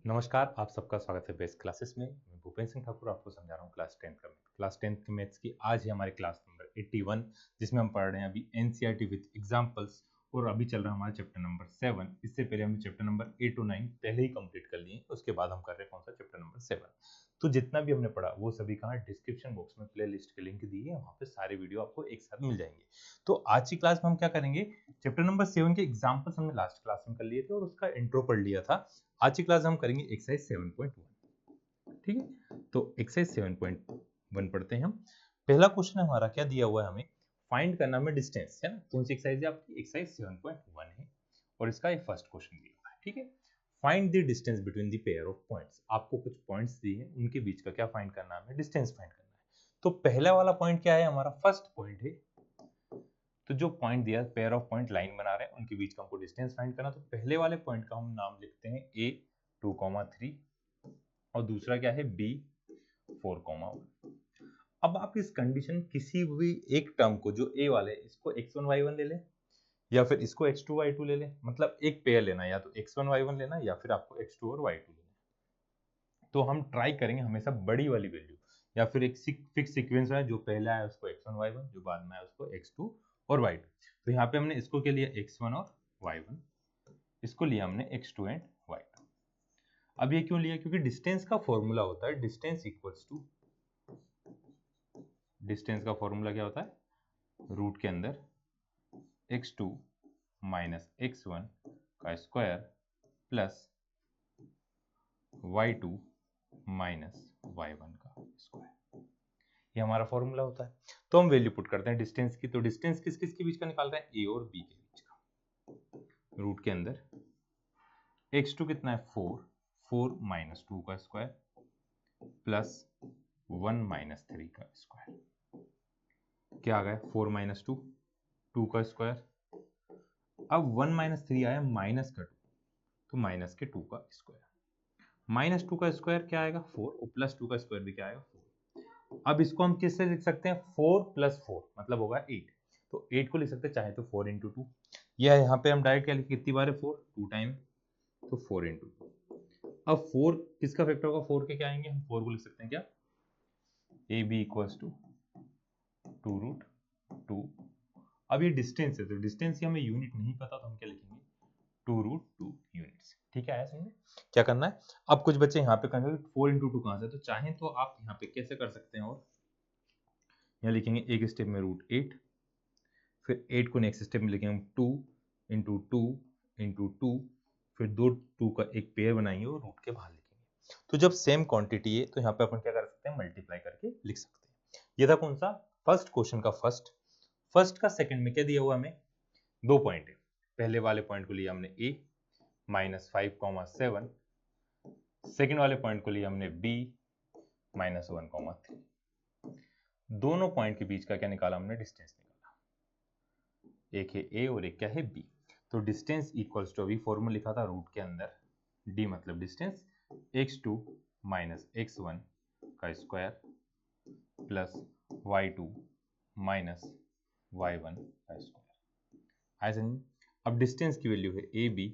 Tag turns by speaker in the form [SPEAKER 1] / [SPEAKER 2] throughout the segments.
[SPEAKER 1] नमस्कार, आप सबका स्वागत है बेस्ट क्लासेस में। मैं भूपेंद्र सिंह ठाकुर आपको समझा रहा हूँ क्लास 10 का मैथ। क्लास 10 के मैथ्स की आज है हमारी क्लास नंबर 81, जिसमें हम पढ़ रहे हैं अभी एनसीईआरटी विद एग्जांपल्स, और अभी चल रहा है हमारा चैप्टर नंबर 7। इससे पहले हमने चैप्टर नंबर 8 और 9 पहले ही कंप्लीट कर लिए, उसके बाद हम कर रहे हैं कौन सा चैप्टर नंबर 7। तो जितना भी हमने पढ़ा वो सभी कहाँ डिस्क्रिप्शन बॉक्स में प्ले लिस्ट के लिंक दी है, वहाँ पे सारे वीडियो आपको एक साथ मिल जाएंगे। तो आज की क्लास में हम क्या करेंगे, चैप्टर नंबर 7 के एग्जाम्पल्स हमने लास्ट क्लास में कर लिए थे और उसका इंट्रो पढ़ लिया था। आज की क्लास हम करेंगे एक्सरसाइज 7.1। ठीक है, तो एक्सरसाइज 7.1 पढ़ते हैं हम। पहला क्वेश्चन हमारा क्या दिया हुआ है, हमें फाइंड करना है डिस्टेंस, है ना। कौन सी एक्सरसाइज है आपकी, एक्सरसाइज 7.1 है और इसका ये फर्स्ट क्वेश्चन दिया हुआ है। ठीक है, find the distance between the pair of points. आपको कुछ पॉइंट्स दिए हैं, उनके बीच का क्या फाइंड करना है, हमें डिस्टेंस फाइंड करना है। तो पहला वाला पॉइंट क्या है, हमारा फर्स्ट पॉइंट है। तो जो पॉइंट दिया, पेयर ऑफ पॉइंट लाइन बना रहे हैं, उनके बीच का हमको डिस्टेंस फाइंड करना। तो पहले वाले पॉइंट का हम नाम लिखते हैं a 2,3 और दूसरा क्या है b 4,1। अब आप इस कंडीशन किसी भी एक टर्म को, जो a वाले, इसको x1 y1 ले लें या फिर इसको x2 y2 ले लें। मतलब एक पेयर लेना, या तो x1 y1 लेना या फिर आपको x2 और y2 लेना। तो हम ट्राई करेंगे हमेशा बड़ी वाली वैल्यू, या फिर एक फिक्स सीक्वेंस है, जो पहला है उसको x1 y1, जो बाद में है उसको x2 और y2। तो यहाँ पे हमने इसको क्या लिया, x1 और y1, इसको लिया हमने x2 एंड y2। अब ये क्यों लिया, क्योंकि डिस्टेंस का फॉर्मूला होता है डिस्टेंस इक्वल्स टू, डिस्टेंस का फॉर्मूला क्या होता है, रूट के अंदर x2 माइनस x1 का square plus y2 minus y1 का स्क्वायर। ये हमारा फॉर्मूला होता है। तो हम वैल्यू पुट करते हैं डिस्टेंस की। तो डिस्टेंस किस किस के बीच का निकाल रहे हैं, a और b के बीच का। रूट के अंदर x2 कितना है 4, 4 माइनस 2 का स्क्वायर प्लस 1 माइनस 3 का स्क्वायर। क्या आ गया, 4 माइनस 2, 2 का स्क्वायर। अब 1 माइनस 3 आया माइनस का 2, तो माइनस के 2 का स्क्वायर। माइनस 2 का स्क्वायर क्या आएगा 4, और प्लस 2 का स्क्वायर भी क्या आएगा 4। अब इसको हम किससे लिख सकते हैं, 4 प्लस 4 मतलब होगा 8। तो 8 को लिख सकते हैं चाहे तो 4 इंटू 2, या यहाँ पे हम डायरेक्ट क्या लिखें, कितनी बार है 4, 2 टाइम, तो 4 इंटू 2। अब 4 किसका फैक्टर होगा, 4 के क्या आएंगे, हम 4 को लिख सकते हैं क्या, A B equals to 2 root 2। अब ये डिस्टेंस है, तो डिस्टेंस की हमें यूनिट नहीं पता, तो हम क्या लिखेंगे 2 रूट 2 यूनिट्स। ठीक है, आया समझ में क्या करना है। अब कुछ बच्चे यहाँ पे कहेंगे 4 इंटू 2 कहाँ से, तो चाहें तो आप यहाँ पे कैसे कर सकते हैं, और यहाँ लिखेंगे एक स्टेप में रूट 8, फिर 8 को नेक्स्ट स्टेप में लिखेंगे हम 2 इंटू 2 इंटू 2, फिर दो 2 का एक पेयर बनाएंगे और रूट के बाहर लिखेंगे। तो जब सेम क्वांटिटी है तो यहाँ पे अपन क्या कर सकते हैं, मल्टीप्लाई करके लिख सकते हैं। ये था कौन सा, फर्स्ट क्वेश्चन का फर्स्ट का सेकंड में क्या दिया हुआ हमें, दो पॉइंट है। पहले वाले पॉइंट को लिया हमने a माइनस 5,7, सेकेंड वाले पॉइंट को लिया हमने b माइनस 1,3। दोनों पॉइंट के बीच का क्या निकाला हमने, डिस्टेंस निकाला। एक है a और एक क्या है b। तो डिस्टेंस इक्वल्स टू, अभी फॉर्मूला लिखा था रूट के अंदर, d मतलब डिस्टेंस, x2 माइनस x1 का square plus y2 minus y1 का स्क्वायर। ऐसे अब डिस्टेंस की वैल्यू है A B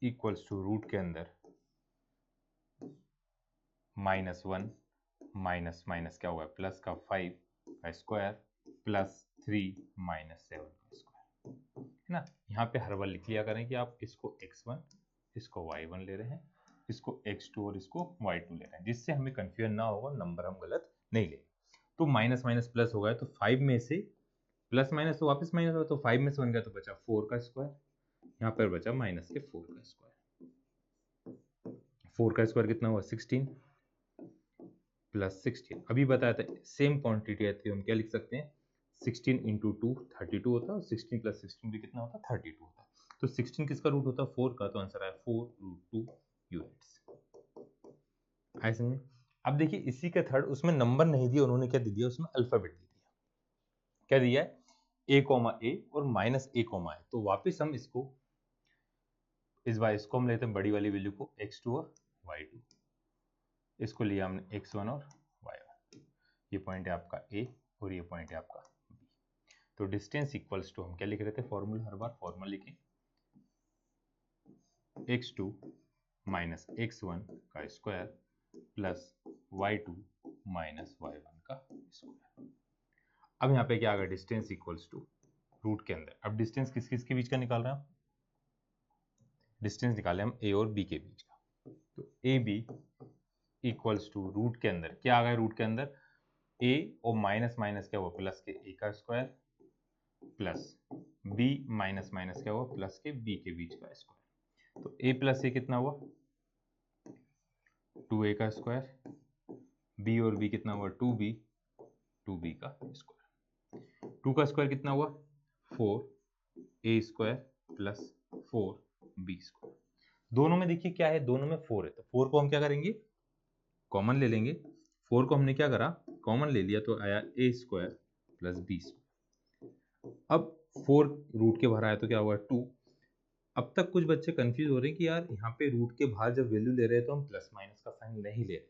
[SPEAKER 1] equals to root के अंदर माइनस 1 माइनस माइनस क्या हुआ, प्लस का 5 का स्क्वायर प्लस 3 माइनस 7 का स्क्वायर, है ना। यहाँ पे हर बार लिख लिया करें कि आप इसको x1, इसको y1 ले रहे हैं, इसको x2 और इसको y2 ले रहे हैं, जिससे हमें कंफ्यूजन ना होगा, नंबर हम गलत नहीं ले। तो माइनस माइनस प्लस हो गया, तो 5 में से प्लस माइनस तो वापस माइनस हो, तो 5 में से बन गया, तो बचा 4 का स्क्वायर, यहाँ पर बचा माइनस के 4 का स्क्वायर। 4 का स्क्वायर कितना हुआ 16 प्लस 16। अभी बताया था सेम क्वांटिटी आती है, हम क्या लिख सकते हैं, 16 इंटू 2 32 होता है, और 16 प्लस 16 भी कितना होता है 32 होता है। तो 16 किसका रूट होता है 4 का, तो आंसर आया 4 रूट 2 यूनिट्स। ऐसे में अब देखिए इसी के थर्ड, उसमें नंबर नहीं दिया उन्होंने, क्या दे दिया उसमें, अल्फाबेट दे दिया। क्या दिया है, a और माइनस a, तो वापिस हम इसको, इस बार इसको हम लेते हैं बड़ी वाली वैल्यू को, x2 और y2, इसको लिया हमने x1 और y1। ये पॉइंट है आपका a और ये पॉइंट है आपका b। तो डिस्टेंस इक्वल्स टू, हम क्या लिख रहे थे फॉर्मूला, हर बार फॉर्मूला लिखें, x2 माइनस x1 का square plus y2 minus y1 का स्क्वायर। अब यहाँ पे क्या आ गया, डिस्टेंस इक्वल्स टू रूट के अंदर। अब डिस्टेंस किस किस के बीच का निकाल रहे हैं हम, डिस्टेंस निकाले हम a और b के बीच का। तो A B equals to root के अंदर क्या आ गया, रूट के अंदर a और माइनस माइनस क्या हुआ, प्लस के a का square plus b minus minus क्या हुआ, प्लस के b के बीच का स्क्वायर। तो a प्लस a कितना हुआ, 2a का स्क्वायर, b और b कितना हुआ, 2b, 2b का स्क्वायर। 2 का स्क्वायर कितना हुआ, 4a square plus 4b square. दोनों में देखिए क्या है, दोनों में 4 है, तो 4 को हम क्या करेंगे, कॉमन ले लेंगे। 4 को हमने क्या करा, कॉमन ले लिया, तो आया a square plus b square. अब 4 रूट के बाहर आया तो क्या हुआ, 2। अब तक कुछ बच्चे कंफ्यूज हो रहे हैं कि यार यहाँ पे रूट के बाहर जब वैल्यू ले रहे हैं तो हम प्लस माइनस का साइन नहीं ले रहे,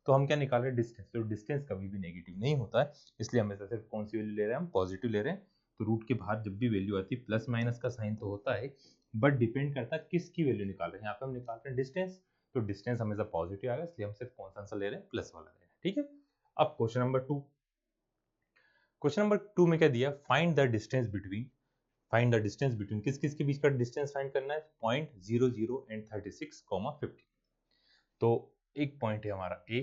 [SPEAKER 1] तो हम क्या निकाल रहे हैं, डिस्टेंस। तो डिस्टेंस कभी भी नेगेटिव नहीं होता है, इसलिए हमेशा सिर्फ कौन सी वैल्यू ले रहे हैं, हम पॉजिटिव ले रहे हैं। तो रूट के बाहर जब भी वैल्यू आती है प्लस माइनस का साइन तो होता है, बट डिपेंड करता है किसकी वैल्यू निकाल रहे हैं। यहाँ पे हम निकाल रहे हैं डिस्टेंस, तो डिस्टेंस हमेशा पॉजिटिव आएगा, इसलिए हम सिर्फ कौन सा आंसर ले रहे हैं, प्लस वाला ले रहे हैं। ठीक है, अब क्वेश्चन नंबर 2। क्वेश्चन नंबर 2 में क्या दिया, find the distance between, find the distance between किस किस के बीच का डिस्टेंस फाइंड करना है, पॉइंट 0 0 एंड 36, 50। तो एक पॉइंट है हमारा A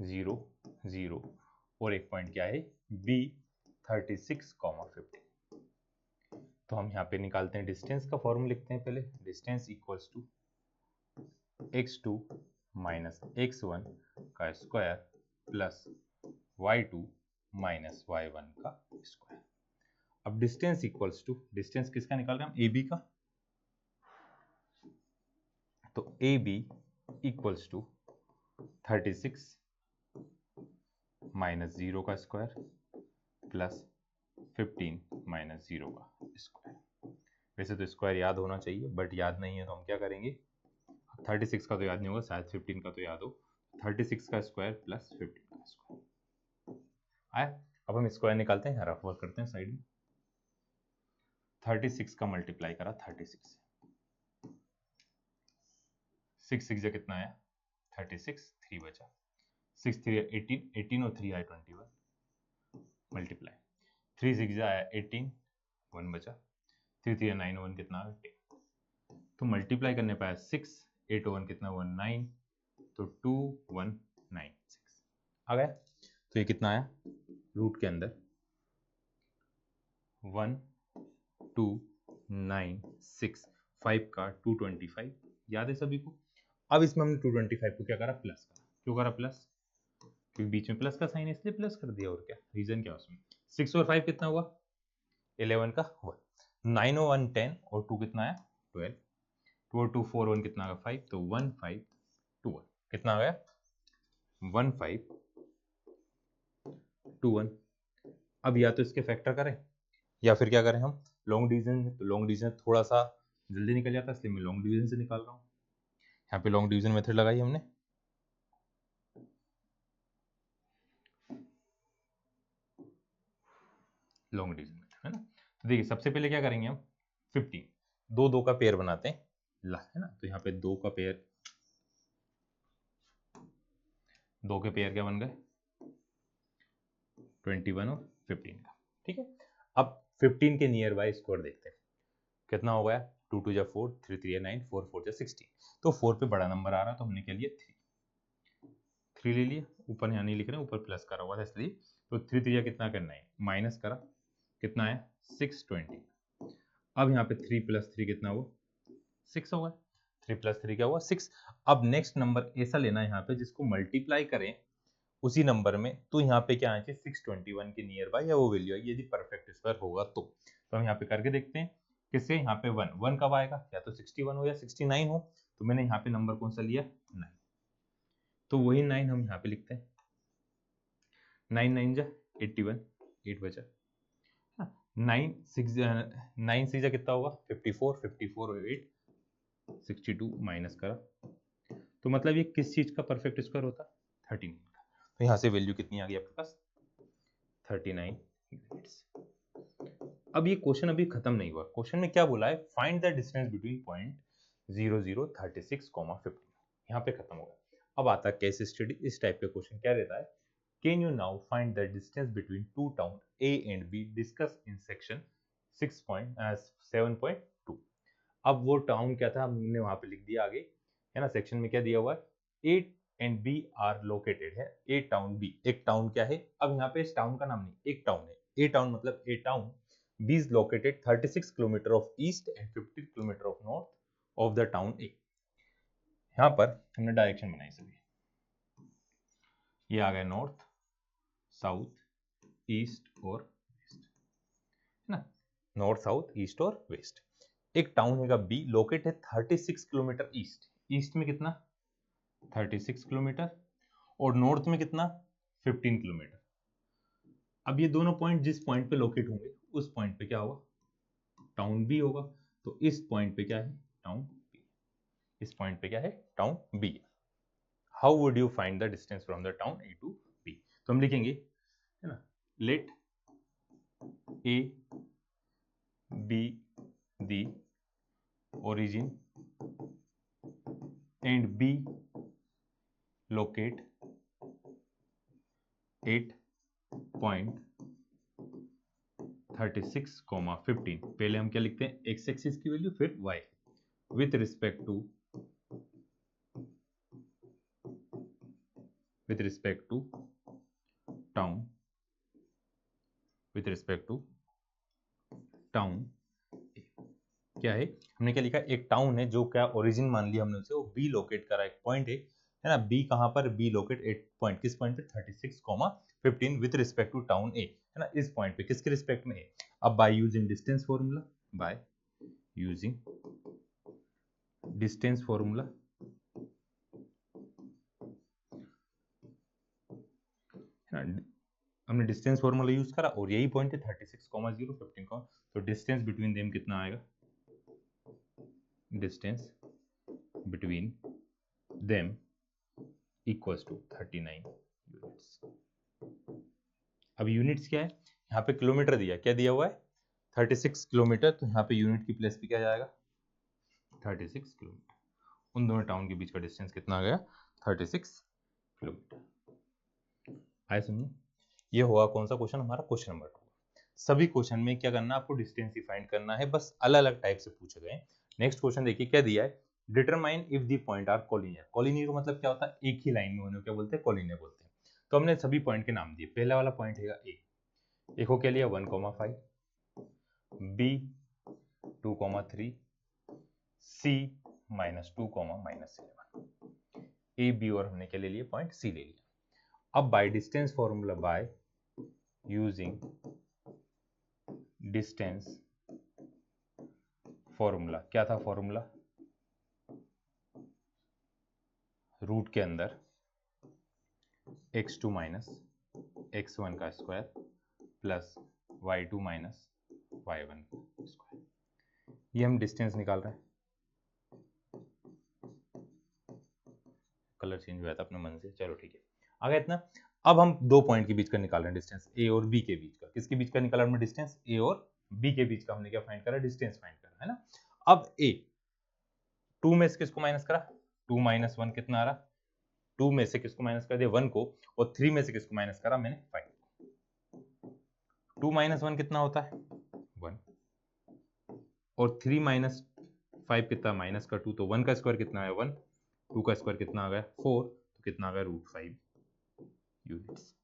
[SPEAKER 1] 0 0 और एक पॉइंट क्या है B 36, 50। तो हम यहाँ पे निकालते हैं डिस्टेंस का फॉर्मूला, लिखते हैं पहले, distance equals to x2 minus x1 का square plus y2 minus y1 का स्क्वायर। अब डिस्टेंस इक्वल्स टू, डिस्टेंस किसका निकाल रहे हैं हम, ए बी का। तो A B equals to 36 minus 0 का स्क्वायर प्लस 15 माइनस 0 का स्क्वायर। वैसे तो स्क्वायर याद होना चाहिए, बट याद नहीं है, तो हम क्या करेंगे, 36 का तो याद नहीं होगा, शायद 15 का तो याद हो। 36 का स्क्वायर प्लस 15 का स्क्वायर आया। अब हम स्क्वायर निकालते हैं, रफ वर्क करते हैं साइड में। 36 का मल्टीप्लाई करा 36 से, 6 6 कितना आया 36, 3 बचा, 6 3 18, 18 और 3 आया 21, मल्टीप्लाई 3 6 आया 18, 1 बचा, 3 3 9 1 कितना आया 10। तो मल्टीप्लाई करने पाया 6 8 1 कितना हुआ 9, तो 2 1 9 6 आ गया। तो ये कितना आया, रूट के अंदर 1 2 9 6, 5 का 225, याद है सभी को। अब इसमें हमने 225 को क्या करा, प्लस करा। क्यों करा प्लस, क्योंकि बीच में प्लस का साइन है इसलिए प्लस कर दिया, और क्या रीजन क्या उसमें। 6 और 5 कितना हुआ 11 का 1, 9 और 1 10 और 2 कितना आया 12, 2 और 2 4 1 कितना आ गया 5, तो 1 5 2 1 कितना आ गया 1 5 2 1। अब या तो इसके फैक्टर करें या फिर क्या करें हम, लॉन्ग डिवीजन, तो लॉन्ग डिवीजन थोड़ा सा जल्दी निकल जाता है, इसलिए मैं लॉन्ग डिवीजन से निकाल रहा हूँ। यहाँ पे लॉन्ग डिवीजन मेथड लगाई हमने, लॉन्ग डिवीजन मेथड है ना। तो देखिए सबसे पहले क्या करेंगे हम, 15 दो दो का पेयर बनाते हैं ला, है ना। तो यहाँ पे दो का पेयर, दो के पेयर क्या बन गए 21 और 15 का, ठीक है। अब 15 के नियर बाय स्क्वायर देखते हैं कितना हो गया, 2 2 जा 4, 3 3 9, 4 4 जा 16। तो 4 पे बड़ा नंबर आ रहा तो हमने क्या लिया 3 ले लिया, ऊपर यहाँ नहीं लिख रहे, ऊपर प्लस करा हुआ था इसलिए। तो 3 3 कितना करना है, माइनस करा, कितना है 620। अब यहाँ पे 3 प्लस 3 कितना हुआ 6 होगा, 3 प्लस 3 क्या हुआ 6। अब नेक्स्ट नंबर ऐसा लेना है यहाँ पे जिसको मल्टीप्लाई करें उसी नंबर में, तो यहाँ पे क्या आना चाहिए 621 के नियर बाय या वो वैल्यू आई, यदि परफेक्ट स्क्वायर होगा तो हम यहाँ पे करके देखते हैं किससे, यहाँ पे 1 1 कब आएगा, या तो 61 हो या 69 हो। तो मैंने यहाँ पे नंबर कौन सा लिया 9, तो वही 9 हम यहाँ पे लिखते हैं, 9 9 जा 81, 8 बचा, 9 6 9 6 जा कितना होगा 54, 54 और 8 62 माइनस करा, तो मतलब ये किस चीज का परफेक्ट स्क्वायर होता 39 का। तो यहाँ से वैल्यू कितनी आ गई आपके पास 39 यूनिट्स। अब ये क्वेश्चन अभी खत्म नहीं हुआ, क्वेश्चन में क्या बोला है, find the distance between point 0036,15। यहाँ पे खत्म हो गया। अब आता है केस स्टडी। इस टाइप के क्वेश्चन क्या रहता है, can you now find the distance between two town A and be discuss in section 7.2। अब वो टाउन क्या था हमने वहां पे लिख दिया आगे, है ना। सेक्शन में क्या दिया हुआ है, A and B are located है, ए टाउन बी। एक टाउन क्या है, अब यहाँ पे इस टाउन का नाम नहीं, एक टाउन है, ए टाउन मतलब A town. B is located 36 kilometre of east and 50 kilometre of north of the town A. यहाँ पर हमने डायरेक्शन बनाई सभी, ये आ गया नॉर्थ, साउथ, ईस्ट और वेस्ट, है ना। नॉर्थ, साउथ, ईस्ट और वेस्ट। एक टाउन हैगा बी, लोकेट है 36 किलोमीटर ईस्ट, ईस्ट में कितना 36 किलोमीटर, और नॉर्थ में कितना 15 किलोमीटर। अब ये दोनों पॉइंट जिस पॉइंट पे लोकेट होंगे उस पॉइंट पे क्या होगा, टाउन बी होगा। तो इस पॉइंट पे क्या है, टाउन बी। इस पॉइंट पे क्या है, town B. How would you find the distance from the town A to B. तो हम लिखेंगे, है ना, let A B the origin and B locate 8.36,15। पहले हम क्या लिखते हैं, एक्स एक्सिस की वैल्यू, फिर Y with respect to town, with respect to town. क्या है, हमने क्या लिखा, एक टाउन है जो क्या ओरिजिन मान लिया हमने उसे, वो बी लोकेट करा, एक पॉइंट है ना। बी कहां पर, बी लोकेट 8 पॉइंट, किस पॉइंट पे 36,15 विथ रिस्पेक्ट टू टाउन ए, है ना। इस पॉइंट पे किसके रिस्पेक्ट में है। अब by using distance formula, by using distance formula, हमने डिस्टेंस फॉर्मूला यूज करा और यही पॉइंट है 36,015 तो डिस्टेंस बिटवीन देम कितना आएगा, distance between them equals to 39 units. अब यूनिट्स क्या है, यहाँ पे किलोमीटर दिया, क्या दिया हुआ है 36 किलोमीटर, तो यहाँ पे यूनिट की प्लेस पे क्या जाएगा 36 किलोमीटर। उन दोनों टाउन के बीच का डिस्टेंस कितना आ गया 36 किलोमीटर। आए समझे। ये होगा कौन सा क्वेश्चन हमारा, क्वेश्चन नंबर 2। सभी क्वेश्चन में क्या करना है, आपको डिस्टेंस ही फाइंड करना है, बस अलग अलग टाइप से पूछे गए। नेक्स्ट क्वेश्चन देखिए क्या दिया है, determine if the point are collinear. Collinear का मतलब क्या होता है, एक ही लाइन में होने को क्या बोलते हैं, कोलिनियर बोलते हैं। तो हमने सभी पॉइंट के नाम दिए। पहला वाला पॉइंट है ए, एक को क्या लिया 1,5, बी 2,3, सी -2, -11। ए बी और हमने क्या ले लिया, पॉइंट सी ले लिया। अब by distance formula, by using distance formula, क्या था फॉर्मूला, रूट के अंदर x2 माइनस x1 का square plus y2 minus y1 का स्क्वायर। ये हम डिस्टेंस निकाल रहे हैं। कलर चेंज हुआ था अपने मन से, चलो ठीक है, आ गया इतना। अब हम दो पॉइंट के बीच का निकाल रहे हैं डिस्टेंस, ए और बी के बीच का। किसके बीच का निकाला हमने डिस्टेंस, ए और बी के बीच का हमने क्या फाइंड करा, डिस्टेंस फाइंड करा, है ना। अब ए 2 में से किसको माइनस करा, 2 - 1 कितना आ रहा, 2 में से किसको माइनस कर दिया 1 को, और 3 में से किसको माइनस करा मैंने 5। 2 - 1 कितना होता है 1, और 3 - 5 कितना माइनस का 2, तो 1 का स्क्वायर कितना है 1, 2 का स्क्वायर कितना आ गया 4, तो कितना आ गया √5 यूनिट्स।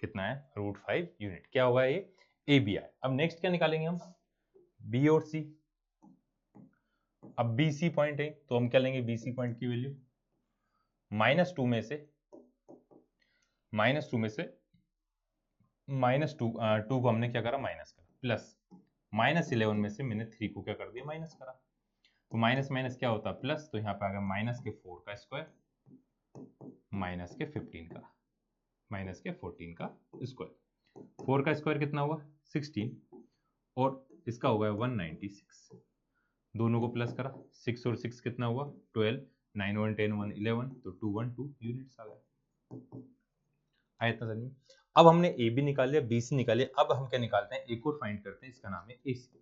[SPEAKER 1] कितना है √5 यूनिट। क्या होगा ये, ए बी आर। अब नेक्स्ट क्या निकालेंगे हम, बी और सी। अब बी सी पॉइंट है तो हम क्या लेंगे, बी सी पॉइंट की वैल्यू -2 में से -2 को हमने क्या करा, माइनस करा, प्लस -11 में से मैंने 3 को क्या कर दिया, माइनस करा। तो माइनस माइनस क्या होता है प्लस, तो यहाँ पे आ गया -4 का स्क्वायर -14 का स्क्वायर। 4 का स्क्वायर कितना हुआ 16, और इसका होगा 196। दोनों को प्लस करा, 6 और 6 कितना हुआ 12, 9 1 10 1 11, तो 212 यूनिट्स आ गया। आया इतना समझिए। अब हमने ए बी निकाल लिया, बी सी निकाल लिया। अब हम क्या निकालते हैं, एक और फाइंड करते हैं, इसका नाम है ए सी।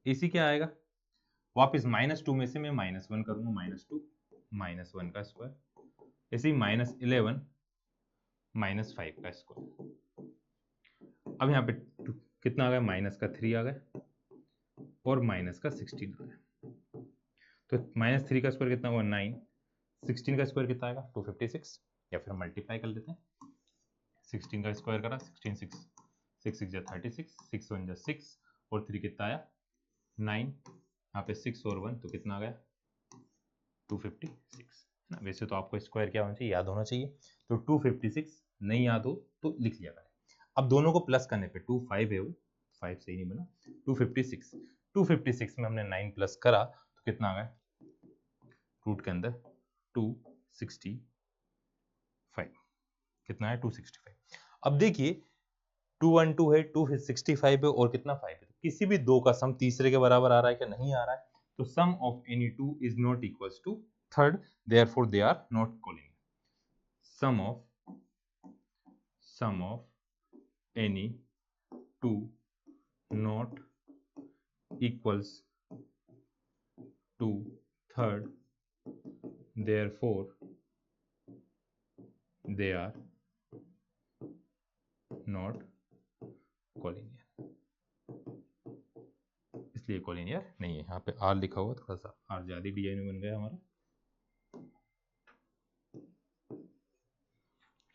[SPEAKER 1] ए सी क्या आएगा वापस -2 में से मैं -1 करूंगा, -2 -1 का स्क्वायर, ऐसे ही -11 -5 का स्क्वायर। अब यहाँ पे कितना आ गया, -3 आ गया और -16 आ गया। तो -3 का स्क्वायर कितना हुआ 9, 16 का स्क्वायर कितना आएगा 256, या फिर मल्टीप्लाई कर लेते हैं। 16 का स्क्वायर करा 16 6 6 6 36, 6 1 6 और 3 कितना आया 9, यहाँ पे 6 और 1 तो कितना आ गया 256 ना। वैसे तो आपको स्क्वायर क्या होना चाहिए, याद होना चाहिए, तो 256 नहीं याद हो तो लिख लिया करें। अब दोनों को प्लस करने पे 2 5 है, वो 5 सही नहीं बना, 256 में हमने 9 प्लस करा तो कितना आ गया रूट के अंदर 265, कितना है 265। अब देखिए 212 है, 265 है और कितना 5 है, तो किसी भी दो का सम तीसरे के बराबर आ रहा है क्या, नहीं आ रहा है, तो sum of any two is not equals to third, therefore they are not collinear. Sum of any two not equals to third, therefore they are not collinear, इसलिए collinear नहीं है। यहाँ पे R लिखा हुआ, थोड़ा सा R ज्यादा डिजाइन में बन गया हमारा,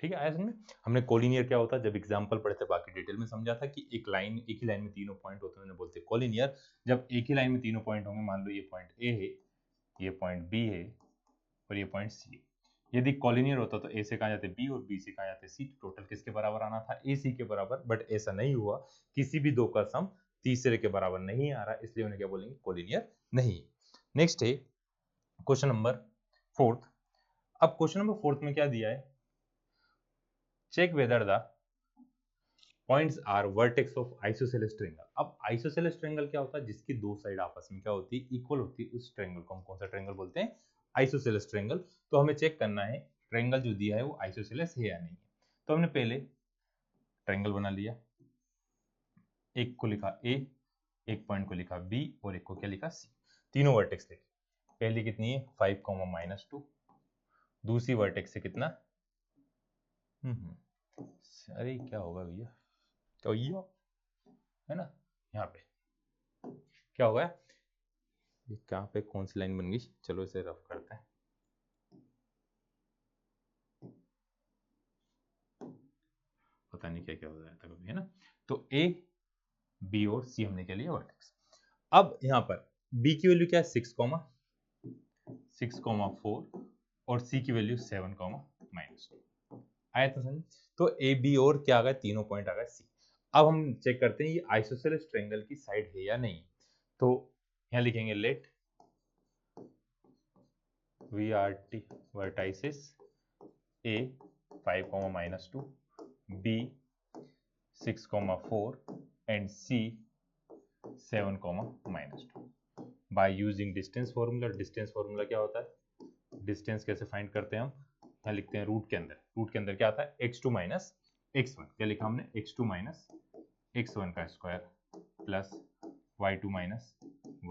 [SPEAKER 1] ठीक है। आया समझ में। हमने कोलिनियर क्या होता है जब एग्जांपल पढ़े थे, बाकी डिटेल में समझा था कि एक ही लाइन में तीनों पॉइंट होते हैं, उन्हें बोलते हैं कोलिनियर। जब एक ही लाइन में तीनों पॉइंट होंगे, मान लो ये पॉइंट ए है, ये पॉइंट बी है और ये पॉइंट सी है, यदि कोलिनियर होता तो ए से कहाँ जाते बी और बी से कहाँ जाते सी, टोटल किसके बराबर आना था ए सी के बराबर, बट ऐसा नहीं हुआ, किसी भी दो का सम तीसरे के बराबर नहीं आ रहा, इसलिए उन्हें क्या बोलेंगे कोलिनियर नहीं। नेक्स्ट है क्वेश्चन नंबर 4। अब क्वेश्चन नंबर 4 में क्या दिया है, check whether the points are vertex of isosceles triangle. अब आइसोसेलेस ट्रायंगल क्या होता है, जिसकी दो साइड आपस में क्या होती है इक्वल होती है, उस ट्रायंगल को हम कौन सा ट्रायंगल बोलते हैं, आइसोसेलेस ट्रायंगल। तो हमें चेक करना है ट्रायंगल जो दिया है वो आइसोसेलेस है या नहीं है। तो हमने पहले ट्रायंगल बना लिया, एक को लिखा ए, एक पॉइंट को लिखा बी और एक को क्या लिखा सी, तीनों वर्टेक्स लिखे। पहली कितनी है 5, -2, दूसरी वर्टेक्स से कितना अरे क्या होगा भैया, तो ये है ना, यहाँ पे क्या होगा, ये कहाँ पे कौन सी लाइन बन गई, चलो इसे रफ करते हैं। पता नहीं क्या क्या हो जाता कभी, है ना। तो ए बी और सी हमने क्या लिया वर्टेक्स। अब यहाँ पर बी की वैल्यू क्या है 6,4 और सी की वैल्यू 7,-2 आया था समझ। तो ए बी और क्या आ गया, तीनों पॉइंट आ गए सी। अब हम चेक करते हैं ये आइसोसेलेस ट्रायंगल की साइड है या नहीं। तो यहाँ लिखेंगे late VRT vertices A 5, -2, B 6, 4 and C 7, -2 by using distance formula। Distance formula क्या होता है, डिस्टेंस कैसे फाइंड करते हैं हम, यहाँ लिखते हैं रूट के अंदर, रूट के अंदर क्या आता है x2 - x1, क्या लिखा हमने x2 - x1 का स्क्वायर प्लस y2 -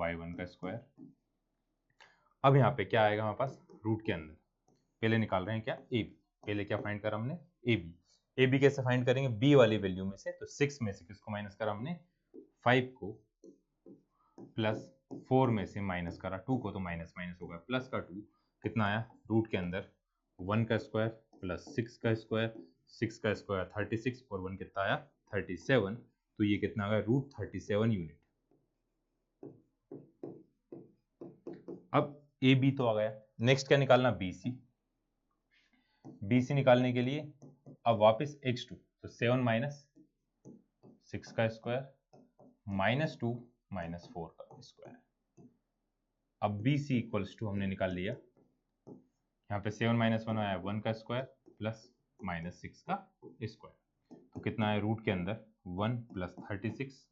[SPEAKER 1] y1 का स्क्वायर। अब यहाँ पे क्या आएगा हमारे पास रूट के अंदर, पहले निकाल रहे हैं क्या ए बी, पहले क्या फाइंड करा हमने ए बी, ए बी कैसे फाइंड करेंगे बी वाली वैल्यू में से, तो 6 में से किसको माइनस करा हमने 5 को, प्लस 4 में से माइनस करा 2 को, तो माइनस माइनस होगा प्लस का 2, कितना आया रूट के अंदर 1 का स्क्वायर प्लस 6 का स्क्वायर, 6 का स्क्वायर 36 और 1 कितना आया 37, तो ये कितना आ गया √37 यूनिट। अब ए बी तो आ गया, नेक्स्ट क्या निकालना बी सी, बी सी निकालने के लिए अब वापस x2, तो 7 - 6 का स्क्वायर -2 - 4 का स्क्वायर। अब बी सी इक्वल्स टू हमने निकाल लिया, यहाँ पे 7 - 1 आया 1 का स्क्वायर प्लस -6 का स्क्वायर, तो कितना है रूट के अंदर 1 + 36,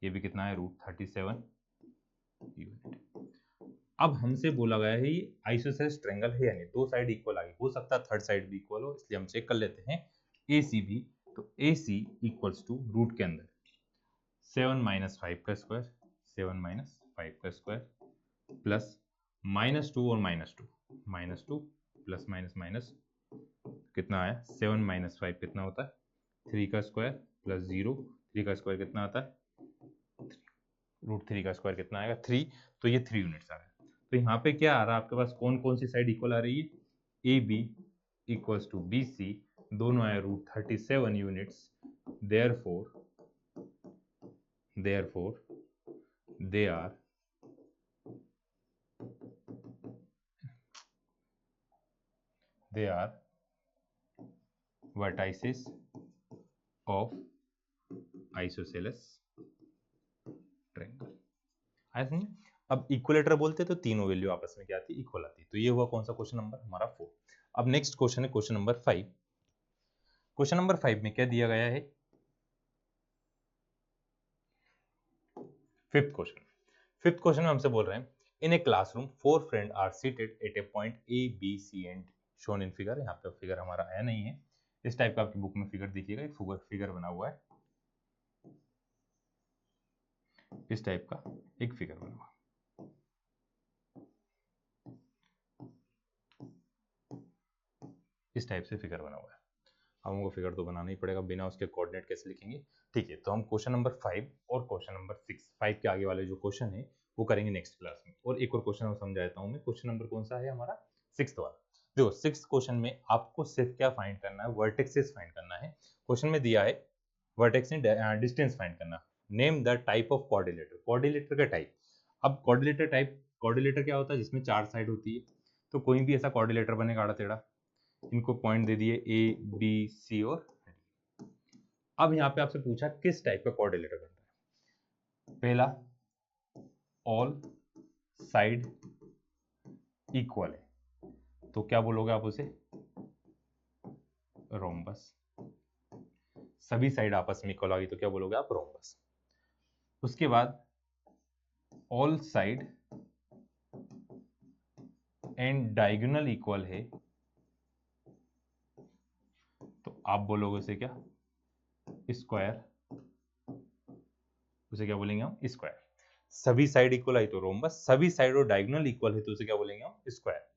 [SPEAKER 1] ये भी कितना है √37 यूनिट। अब हमसे बोला गया है ये आइसोसेलेस ट्रायंगल है या नहीं, दो साइड इक्वल आ गई, हो सकता है थर्ड साइड भी इक्वल हो, इसलिए हम चेक कर लेते हैं ए सी भी। तो ए सी इक्वल्स टू रूट के अंदर 7 - 5 का स्क्वायर, 7 - 5 का स्क्वायर प्लस -2 और -2 प्लस माइनस माइनस कितना आया 7 - 5 कितना होता है 3 का स्क्वायर प्लस 0 3 का स्क्वायर कितना आता है √3 का स्क्वायर कितना आएगा 3 तो ये 3 यूनिट्स आ गए। तो यहाँ पे क्या आ रहा है आपके पास कौन कौन सी साइड इक्वल आ रही है AB इक्वल्स टू BC दोनों आए √37 units therefore they are vertices of isosceles triangle। ऐसा नहीं अब इक्वलेटर बोलते तो तीनों वैल्यू आपस में क्या आती इक्वल आती। तो ये हुआ कौन सा क्वेश्चन नंबर हमारा 4। अब नेक्स्ट क्वेश्चन है क्वेश्चन नंबर 5। क्वेश्चन नंबर 5 में क्या दिया गया है फिफ्थ क्वेश्चन में हमसे बोल रहे हैं in a classroom 4 friend are seated at a point A B C and shown in figure. यहाँ पे फिगर हमारा आया नहीं है, इस टाइप का आपकी बुक में फिगर देखिएगा, एक फिगर बना हुआ है, इस टाइप का एक फिगर बना हुआ इस टाइप से फिगर बना हुआ है। अब हमको फिगर तो बनाना ही पड़ेगा, बिना उसके कोऑर्डिनेट कैसे लिखेंगे। ठीक है, तो हम क्वेश्चन नंबर 5 और क्वेश्चन नंबर 5 के आगे वाले जो क्वेश्चन है वो करेंगे नेक्स्ट क्लास में। और एक और क्वेश्चन समझा देता हूँ मैं, क्वेश्चन नंबर कौन सा है हमारा 6th वाला। देखो 6th क्वेश्चन में आपको सिर्फ क्या फाइंड करना है वर्टेक्सेस फाइंड करना है। क्वेश्चन में दिया है वर्टेक्स डिस्टेंस फाइंड करना, name the type of coordinator का टाइप। अब कोऑर्डिनेटर क्या होता है जिसमें 4 साइड होती है, तो कोई भी ऐसा कोऑर्डिनेटर बनेगा आड़ा टेढ़ा, इनको पॉइंट दे दिए A B C और D। अब यहाँ पे आपसे पूछा किस टाइप का कोऑर्डिनेटर बनता है। पहला ऑल साइड इक्वल है, तो क्या बोलोगे आप उसे रोम्बस। सभी साइड आपस में इक्वल आ गई तो क्या बोलोगे आप रोम्बस। उसके बाद all side and diagonal equal है, तो आप बोलोगे उसे क्या स्क्वायर, उसे क्या बोलेंगे हम स्क्वायर। सभी साइड इक्वल आई तो रोम्बस, सभी साइड और डायगोनल इक्वल है तो उसे क्या बोलेंगे हम स्क्वायर।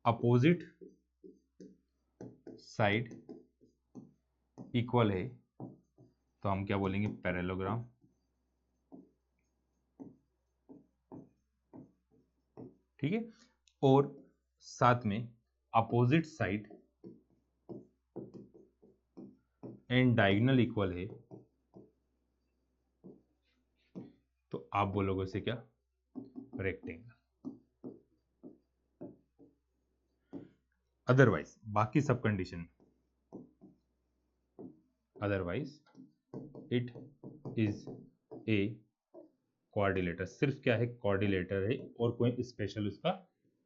[SPEAKER 1] अपोजिट साइड इक्वल है तो हम क्या बोलेंगे पैरेललोग्राम। ठीक है, और साथ में opposite side and diagonal equal है तो आप बोलोगे उसे क्या रेक्टेंगल। अदरवाइज बाकी सब condition, otherwise it is a coordinator. सिर्फ क्या है कोऑर्डिनेटर है और कोई स्पेशल उसका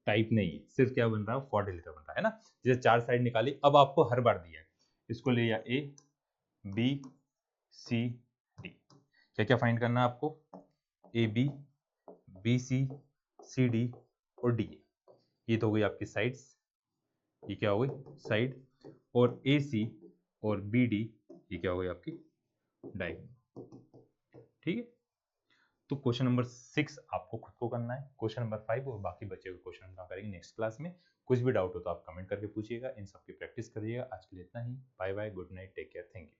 [SPEAKER 1] टाइप नहीं है, सिर्फ क्या बन रहा है कोऑर्डिनेटर बन रहा है ना। जैसे 4 साइड निकाली, अब आपको हर बार दिया है, इसको ले या A B C D, क्या क्या फाइंड करना है आपको A B B C C D और D। ये तो हो गई आपकी साइड्स, ये क्या हो गई साइड, और AC और BD ये क्या हो गई आपकी डायगोनल। ठीक है, तो क्वेश्चन नंबर 6 आपको खुद को करना है, क्वेश्चन नंबर 5 और बाकी बचे हुए क्वेश्चन हम करेंगे नेक्स्ट क्लास में। कुछ भी डाउट हो तो आप कमेंट करके पूछिएगा, इन सब की प्रैक्टिस करिएगा। आज के लिए इतना ही, bye bye, good night, take care, thank you.